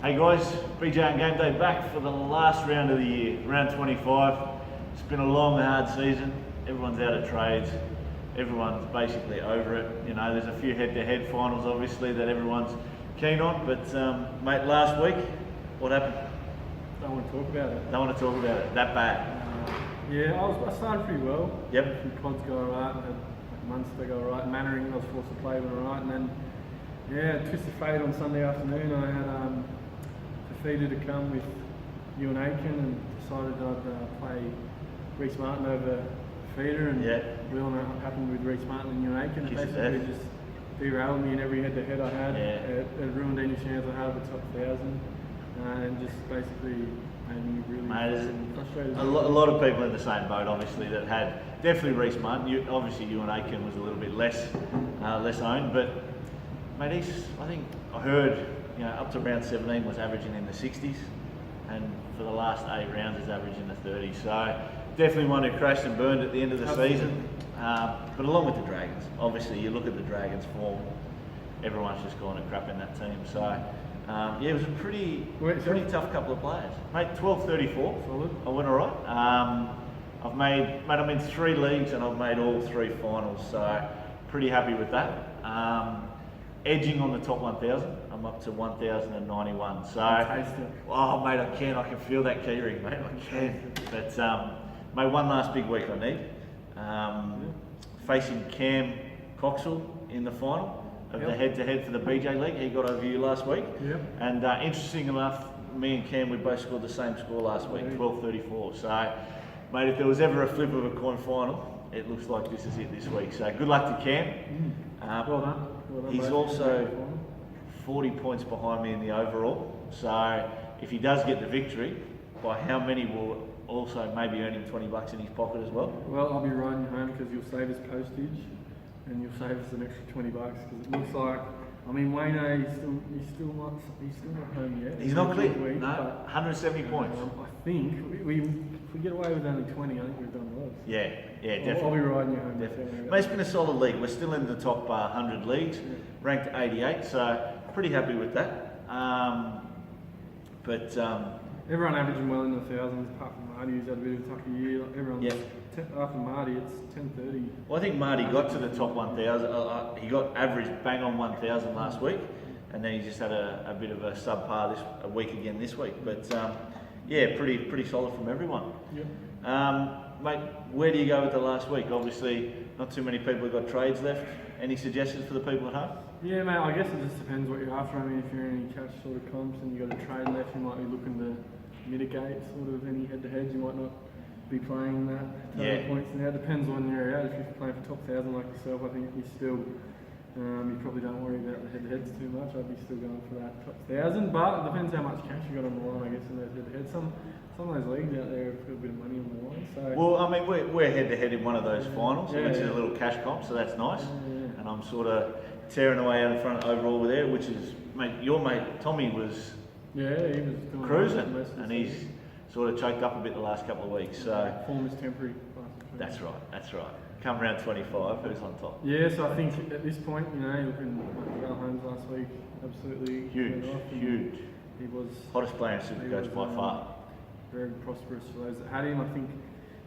Hey guys, BJ and GameDay back for the last round of the year, round 25. It's been a long, hard season. Everyone's out of trades. Everyone's basically over it. You know, there's a few head-to-head finals, obviously, that everyone's keen on. But mate, last week, what happened? Don't want to talk about it. Don't want to talk about it. That bad? Yeah, I started pretty well. Yep. A few pods go alright, and had Munster go alright. Mannering, I was forced to play, went alright, and then twist of fate on Sunday afternoon. I had Fafita to come with you and Aiken, and decided I'd play Reece Martin over Fafita, and we all know what happened with Reece Martin and you and Aiken. It basically just derailed me in every head-to-head I had. It ruined any chance I had of the top 1,000, and just basically made me really frustrated. A lot of people in the same boat, obviously, that had definitely Reece Martin. Obviously, you and Aiken was a little bit less owned, but mate, I think I heard, up to round 17 was averaging in the 60s, and for the last 8 rounds is averaging the 30s. So definitely one who crashed and burned at the end of the season. But along with the Dragons, obviously you look at the Dragons' form, everyone's just gone to crap in that team. So it was a pretty tough couple of players. Mate, 12-34. Solid. I went all right. I'm in 3 leagues and I've made all 3 finals, so pretty happy with that. Edging on the top 1,000. I'm up to 1,091. So, oh mate, I can feel that key ring, mate. I can. But mate, one last big week I need. Facing Cam Coxall in the final of the head-to-head for the BJ League. He got over you last week. And interesting enough, me and Cam, we both scored the same score last week, 12-34. So, mate, if there was ever a flip of a coin final, it looks like this is it this week. So good luck to Cam. Well done. He's also 40 points behind me in the overall. So if he does get the victory, by how many will also maybe earn him $20 in his pocket as well? Well, I'll be riding you home because you'll save us postage, and you'll save us an extra $20 because it looks like, Wayne, he's still not home yet. He's not clear. No, 170 points. I think if we get away with only 20, I think we've done well. Yeah, definitely. I'll be riding you home. Definitely. Mate, it's been a solid league. We're still in the top 100 leagues, ranked 88, so pretty happy with that. Everyone averaging well in the thousands, apart from Marty, who's had a bit of a tougher year. Everyone's after Marty, it's 10:30. Well, I think Marty got to the top 1,000. He got average bang on 1,000 last week, and then he just had a bit of a subpar a week again this week. But pretty solid from everyone. Mate, where do you go with the last week? Obviously, not too many people have got trades left. Any suggestions for the people at home? Yeah, mate, I guess it just depends what you're after. If you're in any cash sort of comps and you've got a trade left, you might be looking to mitigate sort of any head-to-heads. You might not be playing that points now. It depends on where you're at. If you're playing for top 1,000 like yourself, I think you still, you probably don't worry about the head-to-heads too much. I'd be still going for that top 1,000, but it depends how much cash you got on the line, I guess, in those head-to-heads. Some of those leagues out there have got a bit of money on the line. So. Well, we're head-to-head in one of those finals, which is a little cash comp, so that's nice. And I'm sort of tearing away out in front overall with there, which is, mate, your mate Tommy was he was doing cruising, and he's sort of choked up a bit the last couple of weeks. So form is temporary. That's right. Come round 25, who's on top? Yeah, so I think at this point, you're looking at Val Holmes last week, absolutely huge. He was hottest player in Supercoach by far. Very prosperous for those that had him. I think,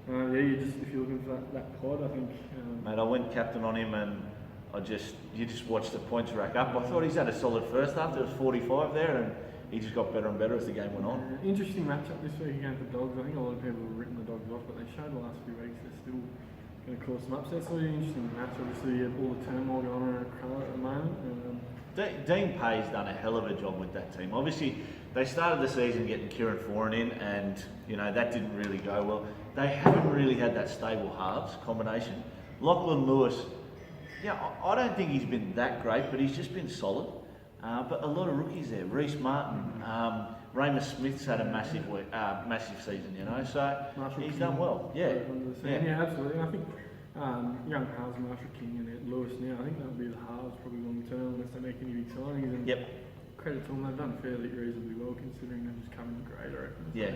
if you're looking for that pod, I think. Mate, I went captain on him, and you just watched the points rack up. I thought he's had a solid first half. There was 45 there, and he just got better and better as the game went on. Interesting matchup this week against the Dogs. I think a lot of people have written the Dogs off, but they showed the last few weeks they're still going to cause some upsets. So it's an interesting match. Obviously, you have all the turmoil going on around Cronulla at the moment. Dean Pay's done a hell of a job with that team. Obviously, they started the season getting Kieran Foran in, and that didn't really go well. They haven't really had that stable halves combination. Lachlan Lewis, I don't think he's been that great, but he's just been solid. But a lot of rookies there. Reece Martin, Raymond Smith's had a massive season, so Marshall he's King, done well. Yeah, absolutely. I think young Halves, Marshall King and Lewis now, I think that'll be the halves probably long term unless they make any big signings. And credit to them, they've done fairly reasonably well considering they're just coming great, I reckon. Yeah,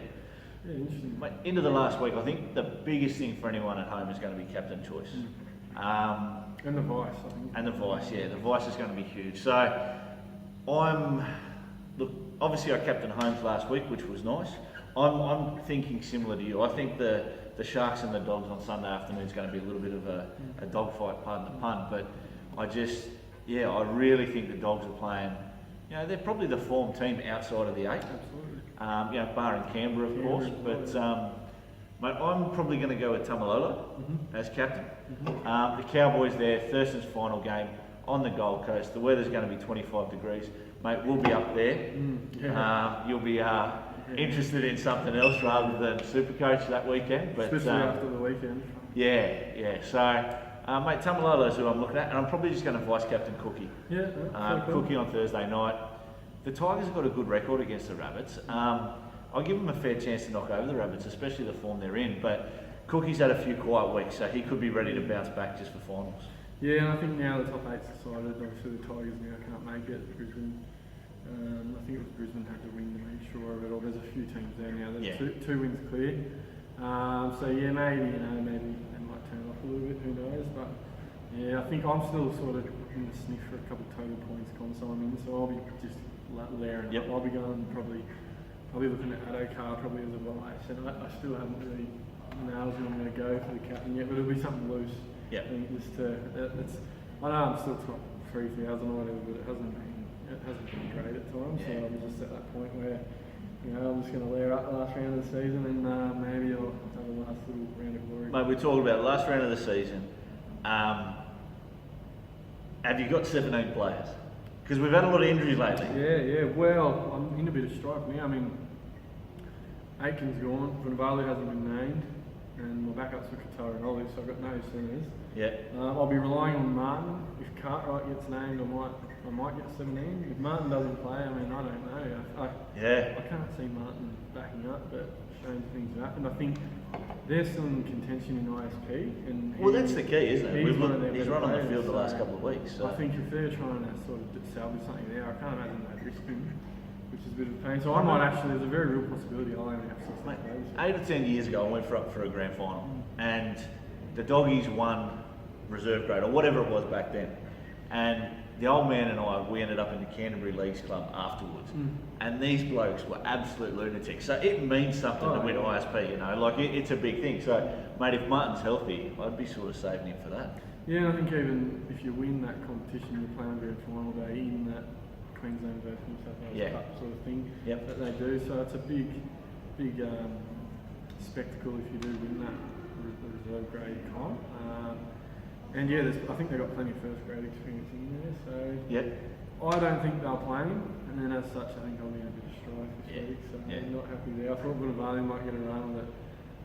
interesting. Mate, into the last week, I think the biggest thing for anyone at home is going to be captain choice. And the Vice, I think. And the Vice, the Vice is going to be huge. So obviously I captained Holmes last week, which was nice. I'm thinking similar to you. I think the Sharks and the Dogs on Sunday afternoon is going to be a little bit of a dogfight, pardon the pun, but I really think the Dogs are playing, they're probably the form team outside of the 8. Absolutely. Barring Canberra, of course, but mate, I'm probably going to go with Tamalolo as captain. The Cowboys there, Thurston's final game on the Gold Coast. The weather's going to be 25 degrees. Mate, we'll be up there. You'll be interested in something else rather than Supercoach that weekend. But, especially after the weekend. Yeah. So, mate, Tamalolo's who I'm looking at, and I'm probably just going to vice-captain Cookie. Cookie on Thursday night. The Tigers have got a good record against the Rabbits. I'll give them a fair chance to knock over the Rabbits, especially the form they're in. But Cookie's had a few quiet weeks, so he could be ready to bounce back just for finals. Yeah, and I think now the top 8's decided. Obviously, the Tigers now can't make it. Brisbane, I think it was Brisbane had to win to make sure of it. Or there's a few teams there now. There's two wins clear. Maybe they might turn off a little bit. Who knows? But yeah, I think I'm still sort of in the sniff for a couple of total points console in, so I'll be just layering up. I'll be going probably. I'll be looking at Adokar probably as a vice, and I still haven't really nailed who I'm going to go for the captain yet, but it'll be something loose. I think I know I'm still top 3,000 or whatever, but it hasn't been great at times. So I'm just at that point where I'm just going to layer up the last round of the season, and maybe I'll have a last little round of glory. Mate, we're talking about the last round of the season. Have you got 17 players? Because we've had a lot of injuries lately. Yeah. Well, I'm in a bit of strife now. I mean, Aitken's gone, Vunivalu hasn't been named, and my backups for Katoa and Olive, so I've got no centres. I'll be relying on Martin. If Cartwright gets named, I might get 17. If Martin doesn't play, I don't know. I can't see Martin backing up, but strange things have happened. I think they're still in contention in ISP. And that's the key, isn't it? He's run on the field the last couple of weeks. So. I think if they're trying to sort of salvage something there, I can't imagine they'd risk him, which is a bit of a pain. So I might actually, there's a very real possibility I'll only have 6 players. 8 or 10 years ago, I went for a grand final, and the Doggies won reserve grade, or whatever it was back then. And the old man and I, we ended up in the Canterbury Leagues Club afterwards. And these blokes were absolute lunatics. So it means something to win ISP, it's a big thing. So, mate, if Martin's healthy, I'd be sort of saving him for that. Yeah, and I think even if you win that competition, you play on grand final day in that Queensland versus New South Wales Cup sort of thing that they do. So it's a big spectacle if you do win that reserve grade comp. And I think they've got plenty of first grade experience in there. So I don't think they'll play him, and then as such, I think I'll be in a bit of strife this week. So I'm not happy there. I thought Vunivalu might get a run with it.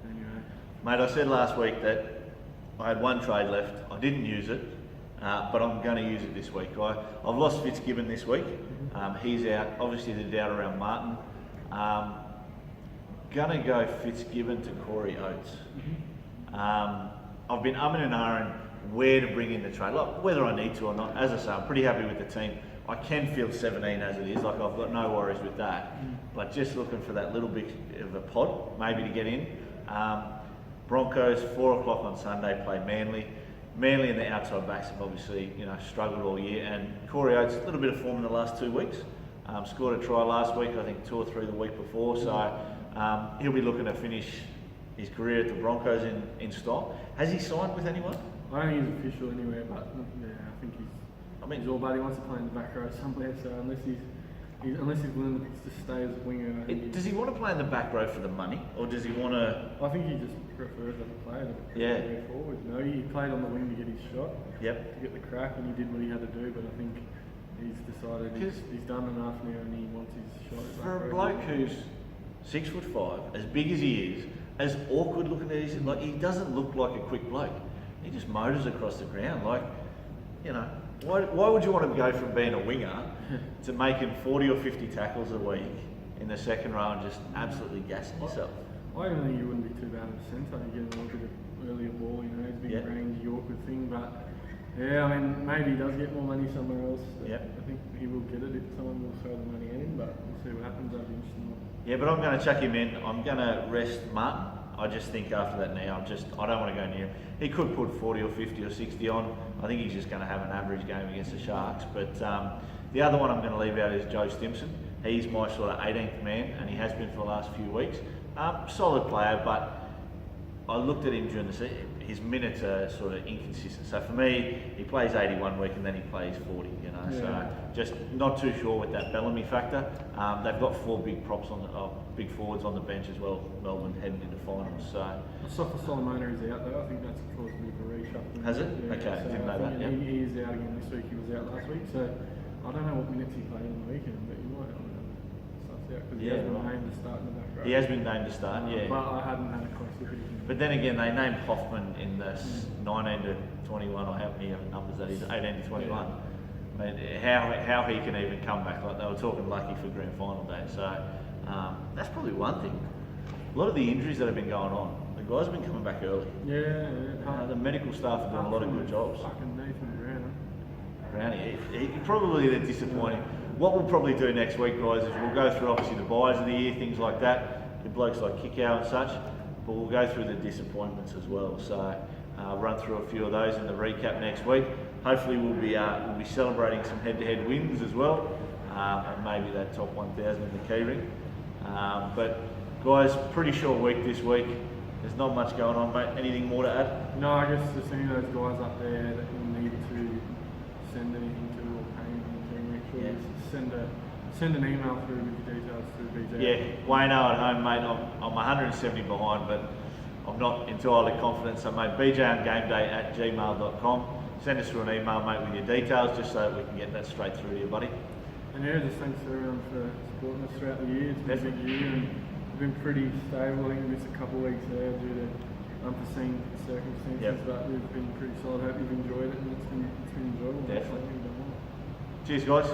Anyway, mate, I said last week that I had one trade left. I didn't use it, but I'm going to use it this week. I've lost Fitzgibbon this week. He's out. Obviously, the doubt around Martin. Going to go Fitzgibbon to Corey Oates. I've been umming and ahhing where to bring in the trade, whether I need to or not. As I say, I'm pretty happy with the team. I can field 17 as it is. I've got no worries with that. But just looking for that little bit of a pod, maybe to get in. Broncos, 4 o'clock on Sunday, play Manly. Manly and the outside backs have obviously, struggled all year. And Corey Oates, a little bit of form in the last 2 weeks. Scored a try last week, I think 2 or 3 the week before. So he'll be looking to finish his career at the Broncos in style. Has he signed with anyone? I don't think he's official anywhere, but I think he's all about. He wants to play in the back row somewhere. So unless he's willing to stay as a winger, does he want to play in the back row for the money, or does he want to? I think he just prefers as a player to go forward. He played on the wing to get his shot, to get the crack, and he did what he had to do. But I think he's decided he's done enough now, and he wants his shot. For a bloke who's 6'5", as big as he is, as awkward looking as he is, he doesn't look like a quick bloke. He just motors across the ground. Why would you want to go from being a winger to making 40 or 50 tackles a week in the second row and just absolutely gassing yourself? I don't think he wouldn't be too bad at centre. You get a little bit of earlier ball, he's big range, the awkward thing. But maybe he does get more money somewhere else. I think he will get it if someone will throw the money at him, but we'll see what happens. That'll be interesting. Yeah, but I'm going to chuck him in. I'm going to rest Martin. I just think after that knee, I don't want to go near him. He could put 40 or 50 or 60 on. I think he's just going to have an average game against the Sharks. But the other one I'm going to leave out is Joe Stimson. He's my sort of 18th man, and he has been for the last few weeks. Solid player, but I looked at him during the season. His minutes are sort of inconsistent. So for me, he plays 81 week and then he plays 40. So just not too sure with that Bellamy factor. They've got 4 big props big forwards on the bench as well. Melbourne heading into finals. So I saw for Solomona is out though. I think that's caused a bit of a reshuffle. Has it? Yeah, Okay, so didn't know that. Yeah. He is out again this week. He was out last week, so I don't know what minutes he played on the weekend, but you might. Because he has been named to start in the back row. He has been named to start, yeah. But I hadn't had a close look at him. But then again, they named Hoffman in the 19 to 21, or how many numbers that is, 18 to 21. I mean, how he can even come back, like they were talking lucky for grand final day. So that's probably one thing. A lot of the injuries that have been going on, the guys have been coming back early. The medical staff are doing a lot of good jobs. Fucking Nathan Brownie, he probably they're disappointing. What we'll probably do next week, guys, is we'll go through obviously the buys of the year, things like that, the blokes like Kickow and such, but we'll go through the disappointments as well. So run through a few of those in the recap next week. Hopefully we'll be celebrating some head-to-head wins as well, and maybe that top 1,000 in the keyring. But guys, pretty short week this week. There's not much going on, mate. Anything more to add? No, I guess just any of those guys up there that you need to send anything to or pay anything, make sure you send an email through with your details through BJ. Yeah, Wayno at home, mate. I'm 170 behind, but I'm not entirely confident. So, mate, bjongameday@gmail.com. Send us through an email, mate, with your details, just so that we can get that straight through to you, buddy. And yeah, just thanks to everyone for supporting us throughout the year. It's been a big year and we've been pretty stable. I think we missed a couple of weeks there due to unforeseen circumstances, but we've been pretty solid. Hope you've enjoyed it and it's been enjoyable. Definitely. Cheers, guys.